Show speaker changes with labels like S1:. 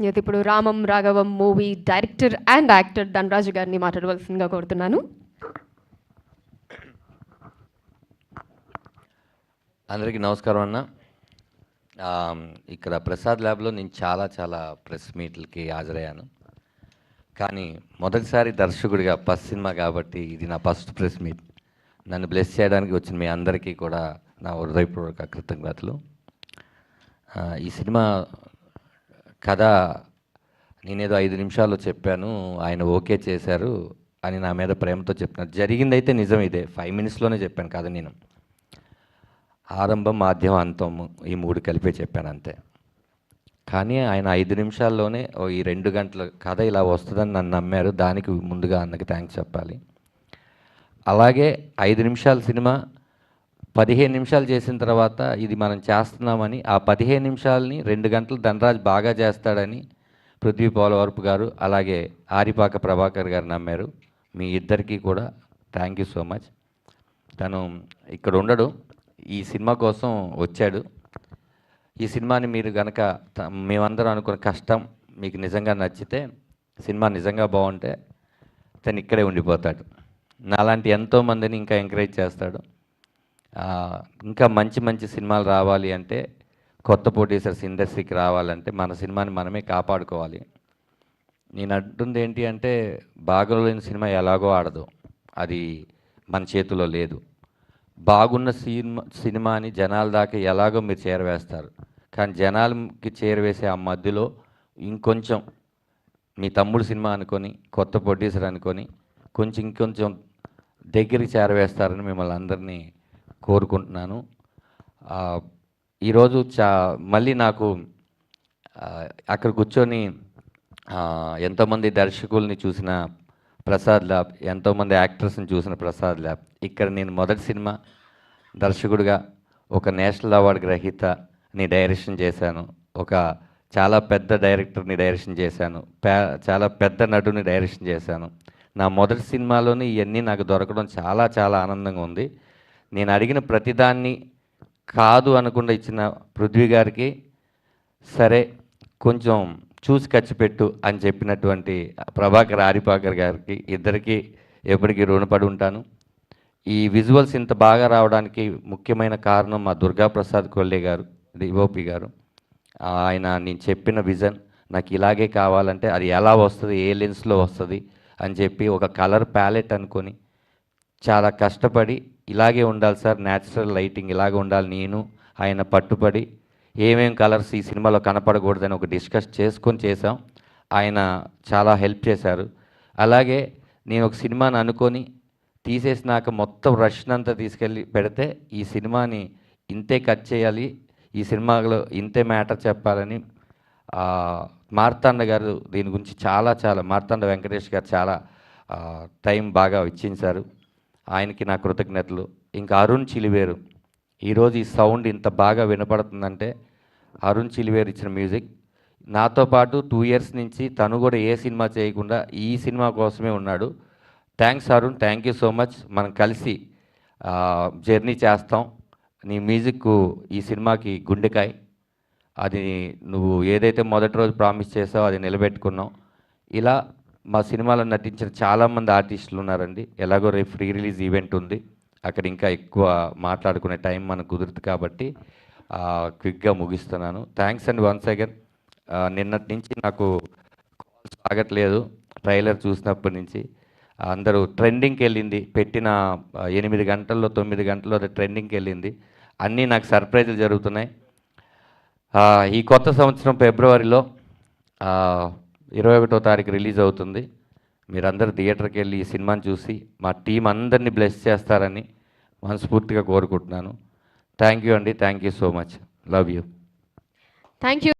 S1: అయితే ఇప్పుడు Ramam Raghavam movie director and actor Dhanraj గారిని మాట్లాడవలసిందిగా కోరుతున్నాను.
S2: అందరికీ నమస్కారం అన్న. ఇక్కడ ప్రసాద్ ల్యాబ్లో నేను చాలా ప్రెస్ మీట్లకి హాజరయ్యాను. కానీ మొదటిసారి దర్శకుడిగా ఫస్ట్ సినిమా కాబట్టి ఇది నా ఫస్ట్ ప్రెస్ మీట్. నన్ను బ్లెస్ చేయడానికి వచ్చిన మీ అందరికీ కూడా నా హృదయపూర్వక కృతజ్ఞతలు. ఈ సినిమా కథ నేనేదో 5 నిమిషాల్లో చెప్పాను, ఆయన ఓకే చేశారు అని నా మీద ప్రేమతో చెప్పినారు. జరిగిందైతే నిజం, ఇదే 5 మినిట్స్లోనే చెప్పాను కథ. నేను ఆరంభం, మాధ్యం, అంతం ఈ 3 కలిపే చెప్పాను అంతే. కానీ ఆయన 5 నిమిషాల్లోనే ఈ 2 గంటల కథ ఇలా వస్తుందని నన్ను నమ్మారు. దానికి ముందుగా అన్నకి థ్యాంక్స్ చెప్పాలి. అలాగే 5 నిమిషాల సినిమా 15 నిమిషాలు చేసిన తర్వాత ఇది మనం చేస్తున్నామని ఆ 15 నిమిషాలని 2 గంటలు ధనరాజ్ బాగా చేస్తాడని పృథ్వీ పోలవరపు గారు అలాగే ఆరిపాక ప్రభాకర్ గారు నమ్మారు. మీ ఇద్దరికీ కూడా థ్యాంక్ యూ సో మచ్. తను ఇక్కడ ఉండడు, ఈ సినిమా కోసం వచ్చాడు. ఈ సినిమాని మీరు కనుక మేమందరం అనుకున్న కష్టం మీకు నిజంగా నచ్చితే, సినిమా నిజంగా బాగుంటే తను ఇక్కడే ఉండిపోతాడు. నాలాంటి ఎంతోమందిని ఇంకా ఎంకరేజ్ చేస్తాడు. ఇంకా మంచి సినిమాలు రావాలి అంటే, కొత్త ప్రొడ్యూసర్స్ ఇండస్ట్రీకి రావాలంటే మన సినిమాని మనమే కాపాడుకోవాలి. నేను అంటుంది ఏంటి అంటే, బాగోలేని సినిమా ఎలాగో ఆడదు, అది మన చేతిలో లేదు. బాగున్న సినిమాని జనాల దాకా ఎలాగో మీరు చేరవేస్తారు, కానీ జనాలకి చేరవేసే ఆ మధ్యలో ఇంకొంచెం మీ తమ్ముడు సినిమా అనుకొని, కొత్త ప్రొడ్యూసర్ అనుకొని ఇంకొంచెం దగ్గరికి చేరవేస్తారని మిమ్మల్ని అందరినీ కోరుకుంటున్నాను. ఈరోజు మళ్ళీ నాకు అక్కడ కూర్చొని ఎంతోమంది దర్శకుల్ని చూసిన ప్రసాద్ ల్యాబ్, ఎంతోమంది యాక్టర్స్ని చూసిన ప్రసాద్ ల్యాబ్. ఇక్కడ నేను మొదటి సినిమా దర్శకుడిగా ఒక నేషనల్ అవార్డు గ్రహీతని డైరెక్షన్ చేశాను, ఒక చాలా పెద్ద డైరెక్టర్ని డైరెక్షన్ చేశాను, చాలా పెద్ద నటుని డైరెక్షన్ చేశాను. నా మొదటి సినిమాలోనే ఇవన్నీ నాకు దొరకడం చాలా ఆనందంగా ఉంది. నేను అడిగిన ప్రతిదాన్ని కాదు అనకుండా ఇచ్చిన పృథ్వీ గారికి, సరే కొంచెం చూసి ఖర్చు పెట్టు అని చెప్పినటువంటి ప్రభాకర్, ఆరిపాకర్ గారికి, ఇద్దరికీ ఎప్పటికీ రుణపడి ఉంటాను. ఈ విజువల్స్ ఇంత బాగా రావడానికి ముఖ్యమైన కారణం మా దుర్గాప్రసాద్ కొల్లే గారు, డిఓపి గారు. ఆయన నేను చెప్పిన విజన్ నాకు ఇలాగే కావాలంటే అది ఎలా వస్తుంది, ఏ లెన్స్లో వస్తుంది అని చెప్పి ఒక కలర్ ప్యాలెట్ అనుకొని చాలా కష్టపడి, ఇలాగే ఉండాలి సార్, న్యాచురల్ లైటింగ్ ఇలాగే ఉండాలి, నేను ఆయన పట్టుపడి ఏమేం కలర్స్ ఈ సినిమాలో కనపడకూడదని ఒక డిస్కస్ చేసుకొని చేసాం. ఆయన చాలా హెల్ప్ చేశారు. అలాగే నేను ఒక సినిమాని అనుకొని తీసేసినాక మొత్తం రష్నంతా తీసుకెళ్ళి పెడితే ఈ సినిమాని ఇంతే కట్ చేయాలి, ఈ సినిమాలో ఇంతే మ్యాటర్ చెప్పాలని మార్తాండ గారు దీని గురించి చాలా మార్తాండ వెంకటేష్ గారు చాలా టైం బాగా ఇచ్చించారు. ఆయనకి నా కృతజ్ఞతలు. ఇంకా అరుణ్ చిలివేరు, ఈరోజు ఈ సౌండ్ ఇంత బాగా వినపడుతుందంటే అరుణ్ చిలివేరు ఇచ్చిన మ్యూజిక్. నాతో పాటు 2 ఇయర్స్ నుంచి తను కూడా ఏ సినిమా చేయకుండా ఈ సినిమా కోసమే ఉన్నాడు. Thanks Arun, thank you so much. మనం కలిసి జర్నీ చేస్తాం. నీ మ్యూజిక్ ఈ సినిమాకి గుండెకాయ. అది నువ్వు ఏదైతే మొదటి రోజు ప్రామిస్ చేసావో అది నిలబెట్టుకున్నావు. ఇలా మా సినిమాలో నటించిన చాలామంది ఆర్టిస్టులు ఉన్నారండి. ఎలాగో రేపు ఫ్రీ రిలీజ్ ఈవెంట్ ఉంది, అక్కడ ఇంకా ఎక్కువ మాట్లాడుకునే టైం మనకు కుదురుతుంది కాబట్టి క్విక్గా ముగిస్తున్నాను. Thanks and once again. నిన్నటి నుంచి నాకు కాల్స్ ఆగట్లేదు, ట్రైలర్ చూసినప్పటి నుంచి. అందరూ ట్రెండింగ్కి వెళ్ళింది, పెట్టిన 8 గంటల్లో 9 గంటల్లో అది ట్రెండింగ్కి వెళ్ళింది. అన్నీ నాకు సర్ప్రైజులు జరుగుతున్నాయి. ఈ కొత్త సంవత్సరం ఫిబ్రవరిలో 21వ తారీఖు రిలీజ్ అవుతుంది. మీరందరూ థియేటర్కి వెళ్ళి ఈ సినిమాని చూసి మా టీం అందరినీ బ్లెస్ చేస్తారని మనస్ఫూర్తిగా కోరుకుంటున్నాను. థ్యాంక్ యూ అండి, thank you so much, love you.
S1: Thank you.